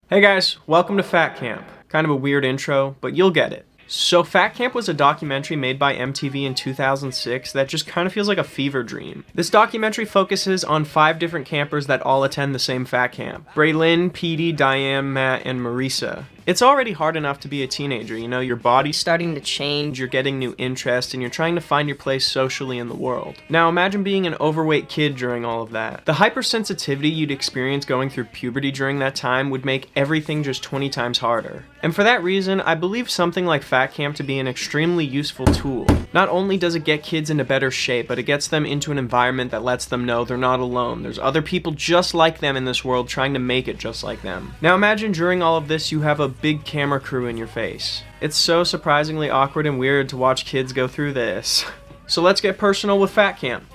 Hey guys, welcome to Fat Camp. Kind of a weird intro, but you'll get it. So Fat Camp was a documentary made by MTV in 2006 that just kind of feels like a fever dream. This documentary focuses on 5 different campers that all attend the same Fat Camp. Braylon, Petey, Diane, Matt, and Marisa. It's already hard enough to be a teenager, you know, your body's starting to change, you're getting new interests, and you're trying to find your place socially in the world. Now imagine being an overweight kid during all of that. The hypersensitivity you'd experience going through puberty during that time would make everything just 20 times harder. And for that reason, I believe something like Fat Camp to be an extremely useful tool. Not only does it get kids into better shape, but it gets them into an environment that lets them know they're not alone. There's other people just like them in this world trying to make it just like them. Now imagine during all of this you have a big camera crew in your face. It's so surprisingly awkward and weird to watch kids go through this. So let's get personal with Fat Camp.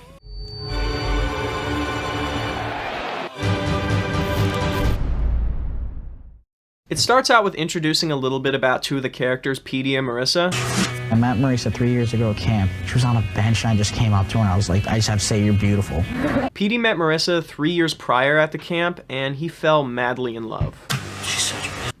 It starts out with introducing a little bit about 2 of the characters, Petey and Marisa. I met Marisa 3 years ago at camp. She was on a bench and I just came up to her and I was like, I just have to say you're beautiful. Petey met Marisa 3 years prior at the camp and he fell madly in love.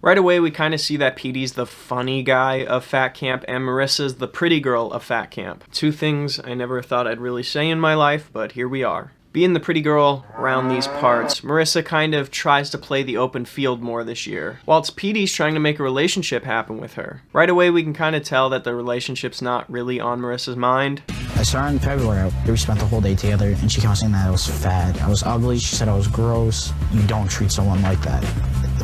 Right away we kind of see that Petey's the funny guy of Fat Camp and Marissa's the pretty girl of Fat Camp. 2 things I never thought I'd really say in my life, but here we are. Being the pretty girl around these parts, Marisa kind of tries to play the open field more this year, whilst Petey's trying to make a relationship happen with her. Right away we can kind of tell that the relationship's not really on Marissa's mind. I saw her in February. We spent the whole day together and she kept on saying that I was fat, I was ugly, she said I was gross. You don't treat someone like that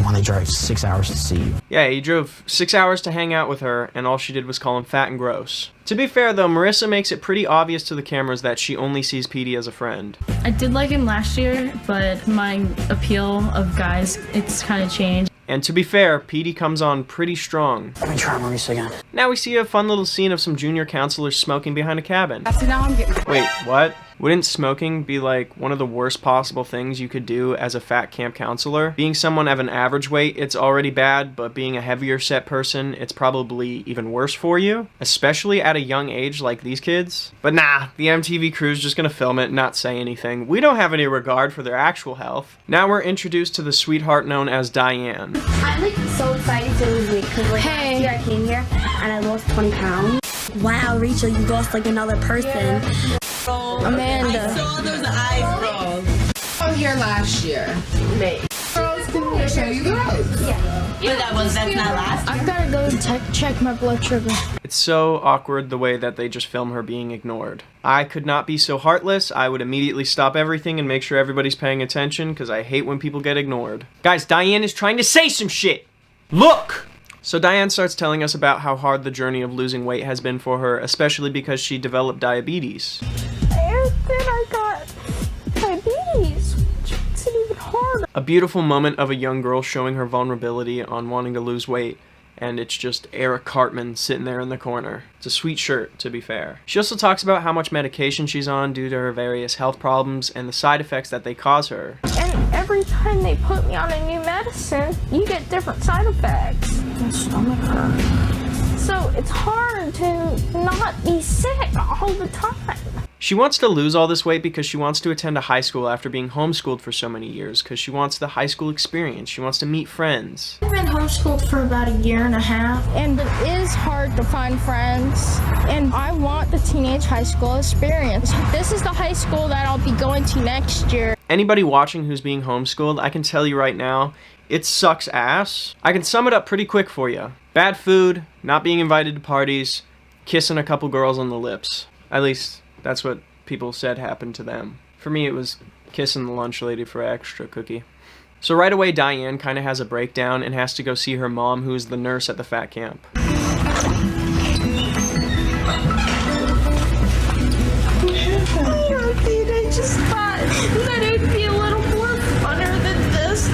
when they drive 6 hours to see you. Yeah, he drove 6 hours to hang out with her, and all she did was call him fat and gross. To be fair though, Marisa makes it pretty obvious to the cameras that she only sees Petey as a friend. I did like him last year, but my appeal of guys, it's kind of changed. And to be fair, Petey comes on pretty strong. Let me try Marisa again. Now we see a fun little scene of some junior counselors smoking behind a cabin. So now I'm getting... Wait, what? Wouldn't smoking be like one of the worst possible things you could do as a Fat Camp counselor? Being someone of an average weight, it's already bad, but being a heavier set person, it's probably even worse for you, especially at a young age like these kids. But nah, the MTV crew's just gonna film it and not say anything. We don't have any regard for their actual health. Now we're introduced to the sweetheart known as Diane. I'm like so excited to lose weight because like last year I came here and I lost 20 pounds. Wow, Rachel, you lost like another person. Amanda. I saw those eyebrows. I'm here last year. May. Girls, can we show you the ropes? Yeah. But that's not last year. I've got to go check my blood sugar. It's so awkward the way that they just film her being ignored. I could not be so heartless. I would immediately stop everything and make sure everybody's paying attention because I hate when people get ignored. Guys, Diane is trying to say some shit. Look! So Diane starts telling us about how hard the journey of losing weight has been for her, especially because she developed diabetes. And then I got diabetes, which makes it even harder. A beautiful moment of a young girl showing her vulnerability on wanting to lose weight, and it's just Eric Cartman sitting there in the corner. It's a sweet shirt, to be fair. She also talks about how much medication she's on due to her various health problems and the side effects that they cause her. And every time they put me on a new medicine, you get different side effects. My stomach hurts. So it's hard to not be sick all the time. She wants to lose all this weight because she wants to attend a high school after being homeschooled for so many years, because she wants the high school experience. She wants to meet friends. I've been homeschooled for about a year and a half, and it is hard to find friends, and I want the teenage high school experience. This is the high school that I'll be going to next year. Anybody watching who's being homeschooled, I can tell you right now, it sucks ass. I can sum it up pretty quick for you. Bad food, not being invited to parties, kissing a couple girls on the lips. At least, that's what people said happened to them. For me, it was kissing the lunch lady for an extra cookie. So right away, Diane kind of has a breakdown and has to go see her mom, who's the nurse at the Fat Camp. I just thought that it would be a little more funner than this.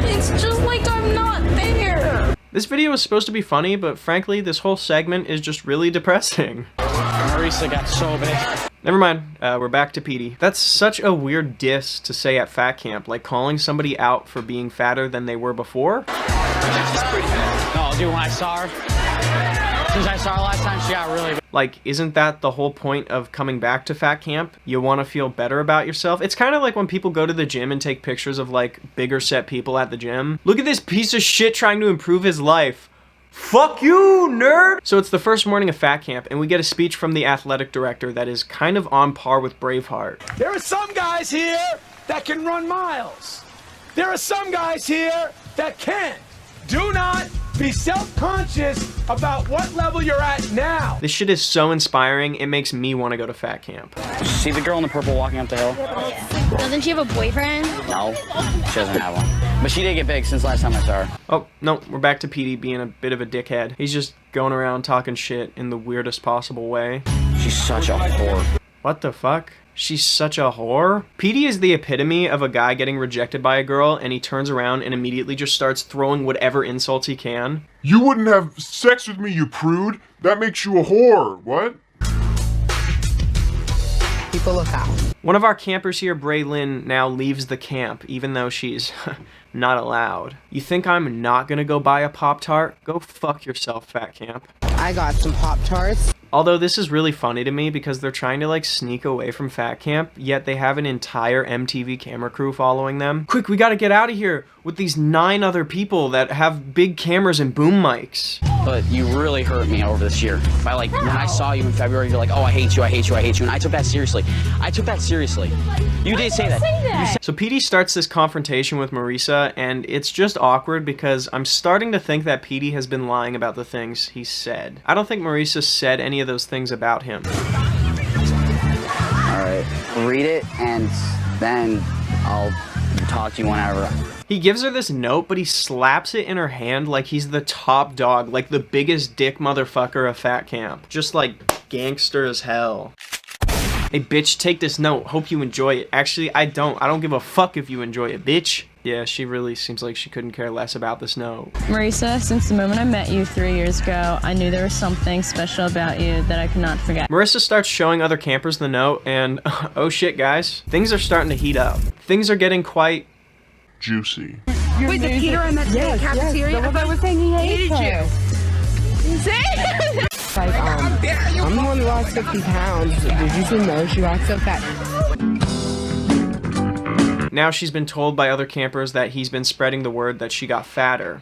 It's just like I'm not there. This video was supposed to be funny, but frankly, this whole segment is just really depressing. Marisa got so big. Never mind, we're back to Petey. That's such a weird diss to say at Fat Camp, like calling somebody out for being fatter than they were before. No, dude, when I saw her, Since I saw her last time, she got really big. Like, isn't that the whole point of coming back to fat camp? You want to feel better about yourself? It's kind of like when people go to the gym and take pictures of, like, bigger set people at the gym. Look at this piece of shit trying to improve his life. Fuck you, nerd! So it's the first morning of fat camp, and we get a speech from the athletic director that is kind of on par with Braveheart. There are some guys here that can run miles. There are some guys here that can't. Do not be self-conscious about what level you're at now. This shit is so inspiring, it makes me want to go to fat camp. See the girl in the purple walking up the hill? Yeah. Doesn't she have a boyfriend? No, she doesn't have one. But she did get big since last time I saw her. Oh, no, we're back to Petey being a bit of a dickhead. He's just going around talking shit in the weirdest possible way. She's such a whore. What the fuck? She's such a whore? Petey is the epitome of a guy getting rejected by a girl, and he turns around and immediately just starts throwing whatever insults he can. You wouldn't have sex with me, you prude. That makes you a whore. What? People look out. One of our campers here, Braylyn, now leaves the camp, even though she's not allowed. You think I'm not gonna go buy a Pop-Tart? Go fuck yourself, fat camp. I got some Pop-Tarts. Although this is really funny to me because they're trying to like sneak away from fat camp, yet they have an entire MTV camera crew following them. Quick, we gotta get out of here with these 9 other people that have big cameras and boom mics. But you really hurt me over this year. By like, when I saw you in February, you're like, oh, I hate you, I hate you, I hate you. And I took that seriously. I took that seriously. You did say that. So Petey starts this confrontation with Marisa, and it's just awkward because I'm starting to think that Petey has been lying about the things he said. I don't think Marisa said any of those things about him. All right, read it, and then I'll talk to you whenever. He gives her this note, but he slaps it in her hand like he's the top dog, like the biggest dick motherfucker of fat camp. Just like gangster as hell. Hey bitch, take this note. Hope you enjoy it. Actually, I don't. I don't give a fuck if you enjoy it, bitch. Yeah, she really seems like she couldn't care less about this note. Marisa, since the moment I met you 3 years ago, I knew there was something special about you that I could not forget. Marisa starts showing other campers the note, and oh shit, guys. Things are starting to heat up. Things are getting quite juicy. Wait, the Peter I met today at cafeteria? I was saying he hated you. Like, I'm the one who lost 50 pounds. Did you see Mo? She got so fat. Now she's been told by other campers that he's been spreading the word that she got fatter.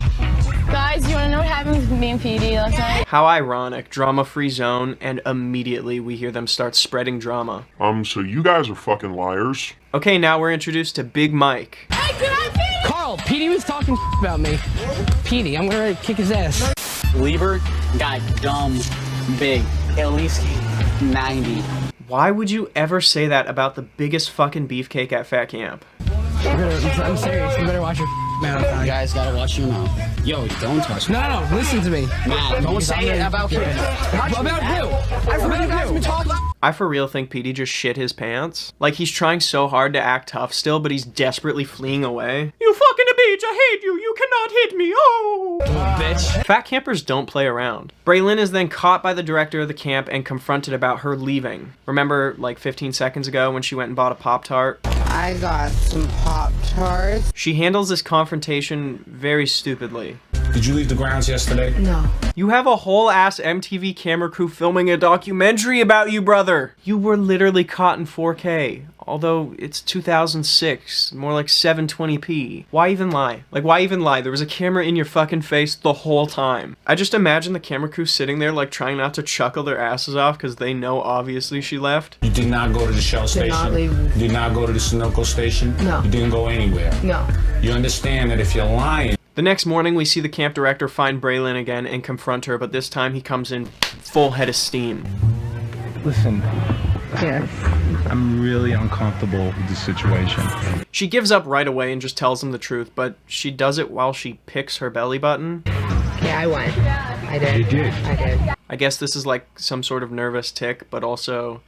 Guys, you wanna know what happened with me and Petey last night? How ironic. Drama-free zone, and immediately we hear them start spreading drama. So you guys are fucking liars. Okay, now we're introduced to Big Mike. Carl, Petey was talking about me. Petey, I'm gonna kick his ass. Lieber got dumb big, at least 90. Why would you ever say that about the biggest fucking beefcake at fat camp? I'm serious. You better watch your mouth. You guys gotta watch your mouth. Yo, don't touch me. No, listen to me. Matt, don't say it about who. About who? About who? I for real think Petey just shit his pants. Like he's trying so hard to act tough still, but he's desperately fleeing away. You fucking a bitch, I hate you, you cannot hit me, oh! Bitch. Fat campers don't play around. Braylyn is then caught by the director of the camp and confronted about her leaving. Remember like 15 seconds ago when she went and bought a Pop-Tart? I got some Pop-Tarts. She handles this confrontation very stupidly. Did you leave the grounds yesterday? No. You have a whole ass MTV camera crew filming a documentary about you, brother. You were literally caught in 4K. Although it's 2006, more like 720p. Why even lie? Like, why even lie? There was a camera in your fucking face the whole time. I just imagine the camera crew sitting there like trying not to chuckle their asses off because they know obviously she left. You did not go to the Shell station? Did not leave. You did not go to the Sunoco station? No. You didn't go anywhere? No. You understand that if you're lying... The next morning, we see the camp director find Braylyn again and confront her, but this time he comes in full head of steam. Listen, Yes. I'm really uncomfortable with the situation. She gives up right away and just tells him the truth, but she does it while she picks her belly button. Yeah, I won. I did. You did. I did. I guess this is like some sort of nervous tick, but also,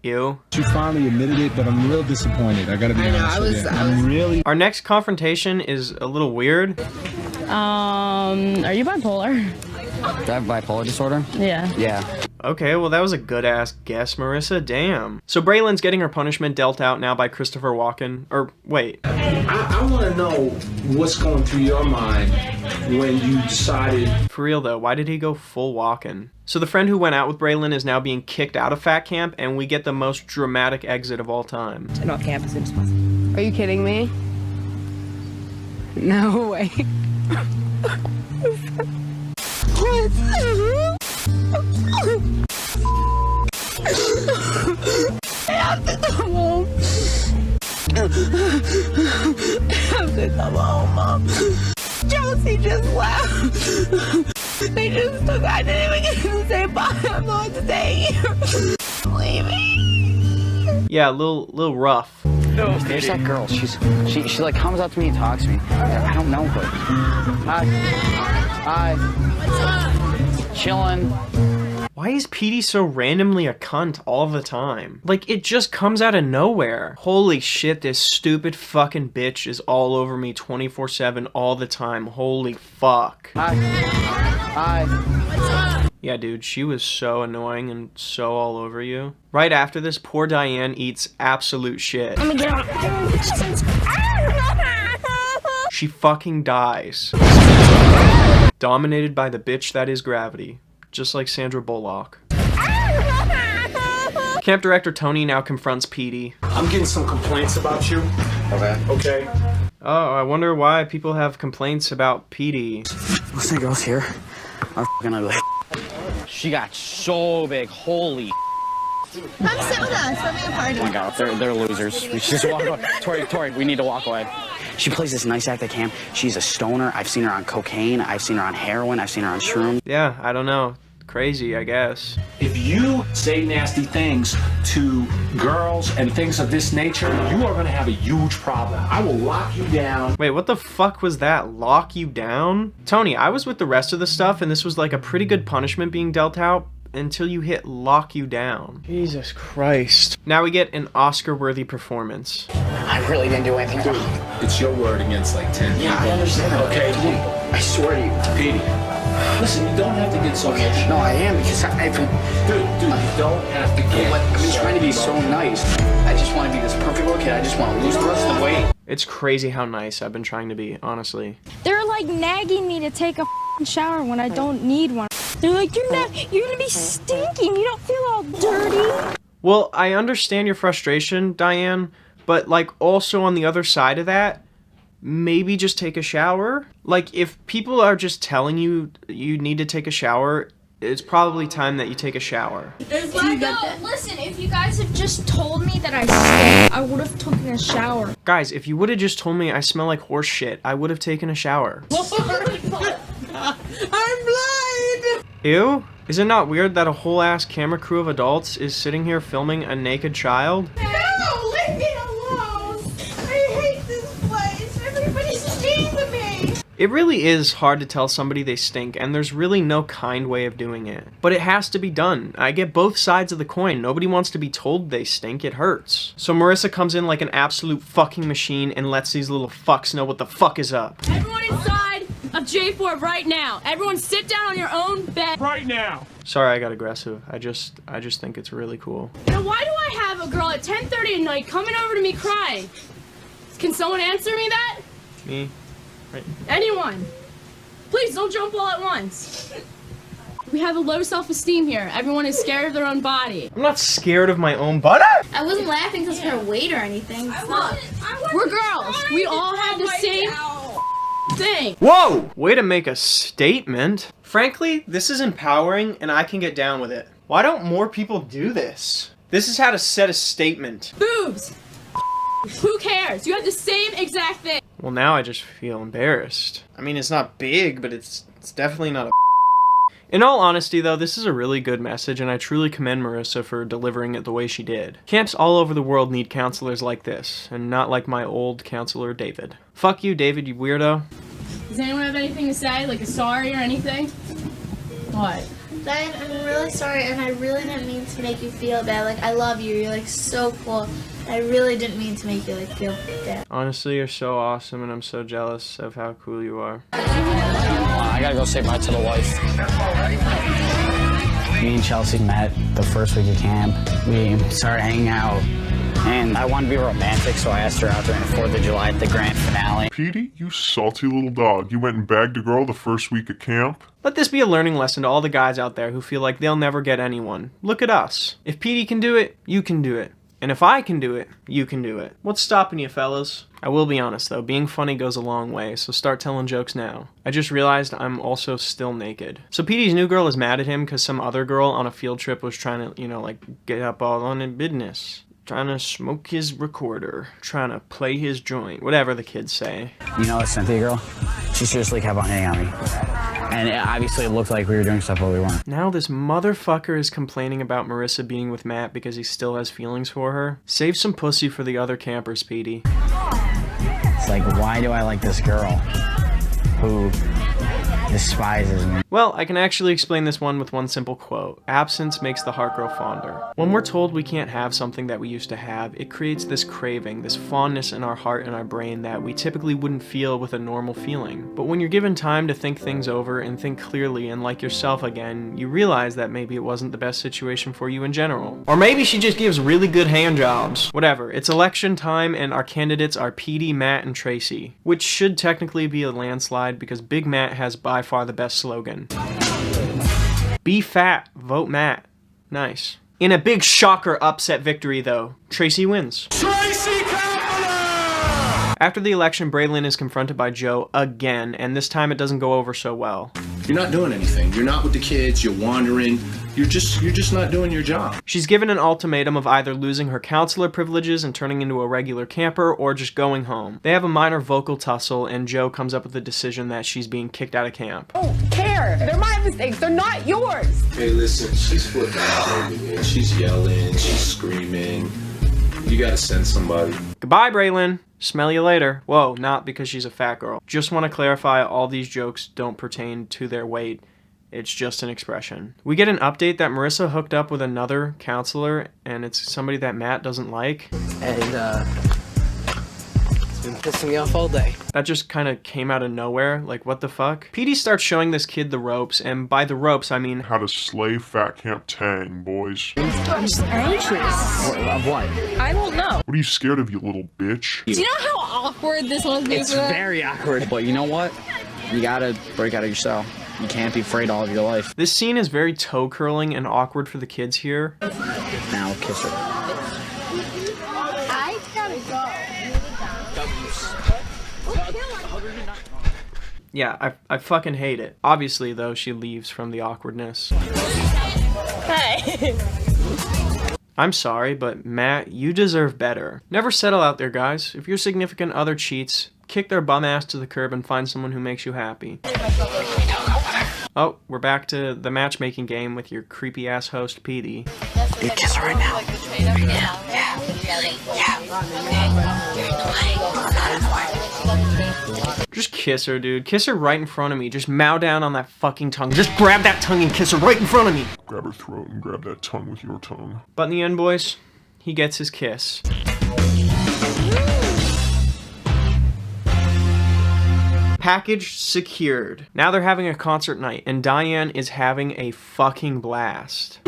ew. You finally admitted it, but I'm real disappointed. I gotta be honest with you. I'm really... Our next confrontation is a little weird. Are you bipolar? Do I have bipolar disorder? Yeah. Yeah. Okay, well that was a good-ass guess, Marissa. Damn. So Braylon's getting her punishment dealt out now by Christopher Walken. Or, wait. I want to know what's going through your mind when you decided... For real though, why did he go full Walken? So the friend who went out with Braylon is now being kicked out of fat camp, and we get the most dramatic exit of all time. And off campus as possible. Are you kidding me? No way. I have to come home. I have to come home, Mom. Josie just left. They just took. I didn't even get to say bye. I'm going to stay here. Leaving. Yeah, a little rough. No, there's that girl. She like comes up to me and talks to me. I don't know her. Hi. What's up? Chilling. Why is Petey so randomly a cunt all the time? Like, it just comes out of nowhere. Holy shit, this stupid fucking bitch is all over me 24/7 all the time. Holy fuck. Hi. Hi. What's up? Yeah, dude, she was so annoying and so all over you. Right after this, poor Diane eats absolute shit. Let me get on. She fucking dies. Dominated by the bitch that is gravity. Just like Sandra Bullock. Camp director Tony now confronts Petey. I'm getting some complaints about you. Okay. Oh, I wonder why people have complaints about Petey. Listen, girls here are f***ing ugly. She got so big, holy. Come sit with us. We're having a party. Oh my god, they're losers. We should just walk away. Tori, we need to walk away. She plays this nice act at camp. She's a stoner. I've seen her on cocaine. I've seen her on heroin. I've seen her on shrooms. Yeah, I don't know. Crazy, I guess. If you say nasty things to girls and things of this nature, you are going to have a huge problem. I will lock you down. Wait, what the fuck was that? Lock you down? Tony, I was with the rest of the stuff, and this was like a pretty good punishment being dealt out until you hit lock you down. Jesus Christ. Now we get an Oscar-worthy performance. I really didn't do anything wrong. It's your word against like 10 people. Yeah, I understand that. Okay, I swear to you. Petey, listen, you don't have to get so much. No, I am because Dude, you don't have to get I've been trying to be so nice. I just want to be this perfect little kid. I just want to lose the rest of the weight. It's crazy how nice I've been trying to be, honestly. They're like nagging me to take a shower when I don't need one. They're like, you're gonna be stinking. You don't feel all dirty. Well, I understand your frustration, Diane, but like also on the other side of that, maybe just take a shower. Like if people are just telling you you need to take a shower, it's probably time that you take a shower. Listen, if you guys had just told me that I stink, I would have taken a shower. Guys, if you would have just told me I smell like horse shit, I would have taken a shower. I'm blind. Ew? Is it not weird that a whole ass camera crew of adults is sitting here filming a naked child? No, leave me alone. I hate this place. Everybody's mean to me. It really is hard to tell somebody they stink, and there's really no kind way of doing it. But it has to be done. I get both sides of the coin. Nobody wants to be told they stink. It hurts. So Marissa comes in like an absolute fucking machine and lets these little fucks know what the fuck is up. Everyone inside of J4 right now. Everyone sit down on your own bed. Right now. Sorry I got aggressive. I just think it's really cool. Now why do I have a girl at 10:30 at night coming over to me crying? Can someone answer me that? Me? Right. Anyone. Please don't jump all at once. We have a low self-esteem here. Everyone is scared of their own body. I'm not scared of my own butt. I wasn't laughing because of her weight or anything. We're girls. We all have the same thing. Whoa! Way to make a statement. Frankly, this is empowering and I can get down with it. Why don't more people do this? This is how to set a statement. Boobs. Who cares? You have the same exact thing. Well, now I just feel embarrassed. I mean, it's not big, but it's definitely not a In all honesty, though, this is a really good message, and I truly commend Marissa for delivering it the way she did. Camps all over the world need counselors like this, and not like my old counselor, David. Fuck you, David, you weirdo. Does anyone have anything to say? Like a sorry or anything? What? Diane, I'm really sorry, and I really didn't mean to make you feel bad. Like, I love you. You're, like, so cool. I really didn't mean to make you, like, feel bad. Honestly, you're so awesome, and I'm so jealous of how cool you are. I gotta go say bye to the wife. Me and Chelsea met the first week of camp. We started hanging out, and I wanted to be romantic, so I asked her out during the 4th of July at the grand finale. Petey, you salty little dog. You went and bagged a girl the first week of camp? Let this be a learning lesson to all the guys out there who feel like they'll never get anyone. Look at us. If Petey can do it, you can do it. And if I can do it, you can do it. What's stopping you, fellas? I will be honest, though. Being funny goes a long way, so start telling jokes now. I just realized I'm also still naked. So Petey's new girl is mad at him because some other girl on a field trip was trying to, get up all on in business. Trying to smoke his recorder. Trying to play his joint. Whatever the kids say. You know that Cynthia girl? She seriously kept on hitting on me. And obviously it looked like we were doing stuff, but we weren't. Now this motherfucker is complaining about Marissa being with Matt because he still has feelings for her. Save some pussy for the other campers, Petey. It's like, why do I like this girl who despises me? Well, I can actually explain this one with one simple quote. Absence makes the heart grow fonder. When we're told we can't have something that we used to have, it creates this craving, this fondness in our heart and our brain that we typically wouldn't feel with a normal feeling. But when you're given time to think things over and think clearly and like yourself again, you realize that maybe it wasn't the best situation for you in general. Or maybe she just gives really good hand jobs. Whatever, it's election time and our candidates are Petey, Matt, and Tracy, which should technically be a landslide because Big Matt has by far the best slogan. Be fat, vote Matt. Nice. In a big shocker upset victory though, Tracy wins. Tracy Kaplan! After the election, Braylon is confronted by Joe again, and this time it doesn't go over so well. You're not doing anything. You're not with the kids. You're wandering. You're just not doing your job. She's given an ultimatum of either losing her counselor privileges and turning into a regular camper or just going home. They have a minor vocal tussle and Joe comes up with the decision that she's being kicked out of camp. I don't care. They're my mistakes. They're not yours. Hey, listen, she's flipping out, baby. She's yelling. She's screaming. You gotta send somebody. Goodbye, Braylon. Smell you later. Whoa, not because she's a fat girl. Just want to clarify, all these jokes don't pertain to their weight. It's just an expression. We get an update that Marissa hooked up with another counselor, and it's somebody that Matt doesn't like. And, it's been pissing me off all day. That just kind of came out of nowhere. Like, what the fuck? Petey starts showing this kid the ropes, and by the ropes, I mean... how to slay Fat Camp Tang, boys. I'm just anxious. Of what? I don't know. What are you scared of, you little bitch? Do you know how awkward this must be It's for them? very awkward, but you know what? You gotta break out of your cell. You can't be afraid all of your life. This scene is very toe-curling and awkward for the kids here. Now kiss her. I gotta go. Yeah, I fucking hate it. Obviously, though, she leaves from the awkwardness. Hey. I'm sorry, but Matt, you deserve better. Never settle out there, guys. If your significant other cheats, kick their bum ass to the curb and find someone who makes you happy. Oh, we're back to the matchmaking game with your creepy ass host, Petey. You kiss her right now. Just kiss her, dude. Kiss her right in front of me. Just mow down on that fucking tongue. Just grab that tongue and kiss her right in front of me. Grab her throat and grab that tongue with your tongue. But in the end, boys, he gets his kiss. Package secured. Now they're having a concert night, and Diane is having a fucking blast.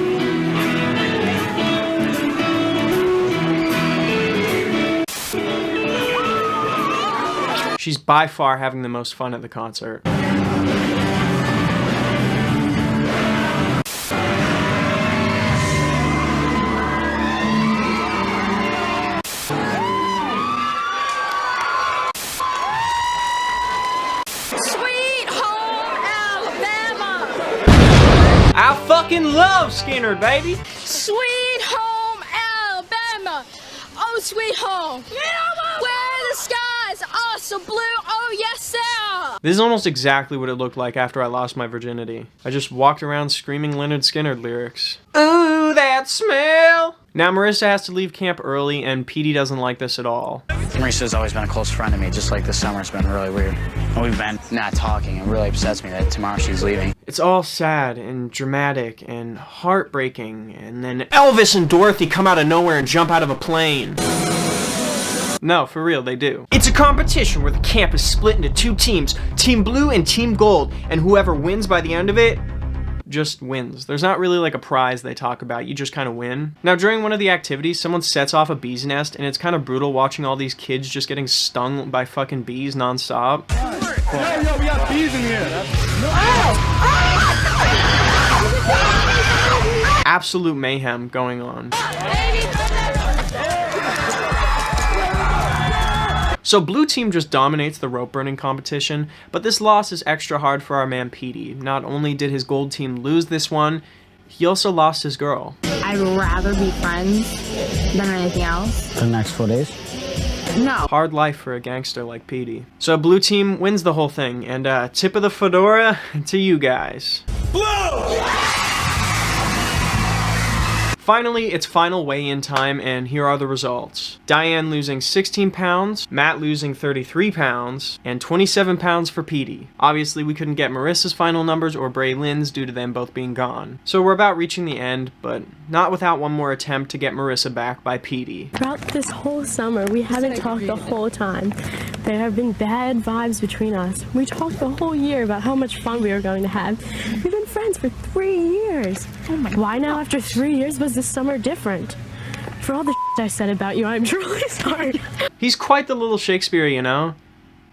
She's by far having the most fun at the concert. I fucking love Skinner, baby! Sweet home Alabama! Oh, sweet home! Where the skies are so blue, oh yes, sir! This is almost exactly what it looked like after I lost my virginity. I just walked around screaming Leonard Skinner lyrics. Ooh, that smell! Now Marissa has to leave camp early, and Petey doesn't like this at all. Marissa's always been a close friend to me, just like this summer's been really weird. And we've been not talking. It really upsets me that tomorrow she's leaving. It's all sad and dramatic and heartbreaking, and then Elvis and Dorothy come out of nowhere and jump out of a plane. No, for real, they do. It's a competition where the camp is split into two teams, Team Blue and Team Gold, and whoever wins by the end of it just wins. There's not really like a prize they talk about, you just kind of win. Now during one of the activities, someone sets off a bee's nest, and it's kind of brutal watching all these kids just getting stung by fucking bees nonstop. Yo, we got bees in here. Absolute mayhem going on. So blue team just dominates the rope burning competition, but this loss is extra hard for our man Petey. Not only did his gold team lose this one, he also lost his girl. I'd rather be friends than anything else. For the next 4 days? No. Hard life for a gangster like Petey. So blue team wins the whole thing, and tip of the fedora to you guys. Blue! Finally, it's final weigh-in time, and here are the results. Diane losing 16 pounds, Matt losing 33 pounds, and 27 pounds for Petey. Obviously, we couldn't get Marissa's final numbers or Braylin's due to them both being gone. So we're about reaching the end, but not without one more attempt to get Marissa back by Petey. Throughout this whole summer, we haven't talked the whole time. There have been bad vibes between us. We talked the whole year about how much fun we were going to have. We've been friends for 3 years. Why now, after 3 years, was this summer different? For all the I said about you, I'm truly sorry. He's quite the little Shakespeare, you know?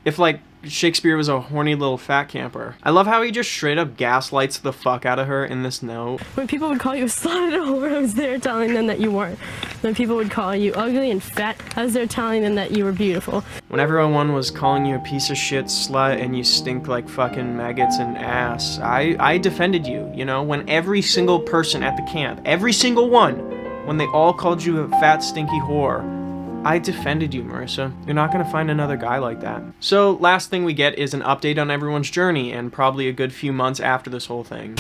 If, like, Shakespeare was a horny little fat camper. I love how he just straight up gaslights the fuck out of her in this note. When people would call you a slut or a whore, I was there telling them that you weren't. When people would call you ugly and fat, I was there telling them that you were beautiful. When everyone was calling you a piece of shit slut and you stink like fucking maggots and ass, I defended you, you know? When every single person at the camp, every single one, when they all called you a fat stinky whore, I defended you, Marissa. You're not gonna find another guy like that. So last thing we get is an update on everyone's journey, and probably a good few months after this whole thing.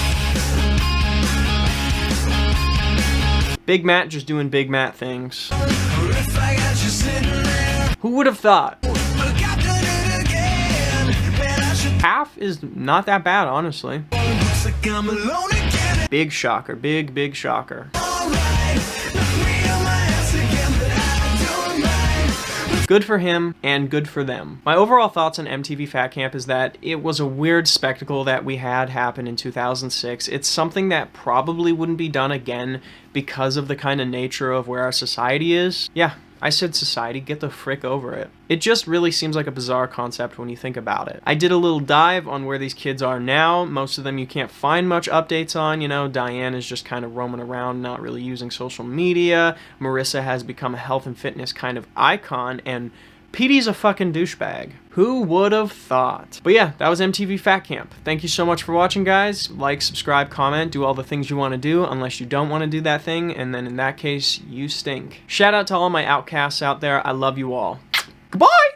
Big Matt just doing Big Matt things. Who would have thought? Half is not that bad, honestly. Big shocker, big shocker. Good for him, and good for them. My overall thoughts on MTV Fat Camp is that it was a weird spectacle that we had happen in 2006. It's something that probably wouldn't be done again because of the kind of nature of where our society is. Yeah, I said society, get the frick over it. It just really seems like a bizarre concept when you think about it. I did a little dive on where these kids are now. Most of them you can't find much updates on, you know. Diane is just kind of roaming around, not really using social media. Marissa has become a health and fitness kind of icon, and Petey's a fucking douchebag. Who would have thought? But yeah, that was MTV Fat Camp. Thank you so much for watching, guys. Like, subscribe, comment, do all the things you want to do, unless you don't want to do that thing, and then in that case, you stink. Shout out to all my outcasts out there. I love you all. Goodbye!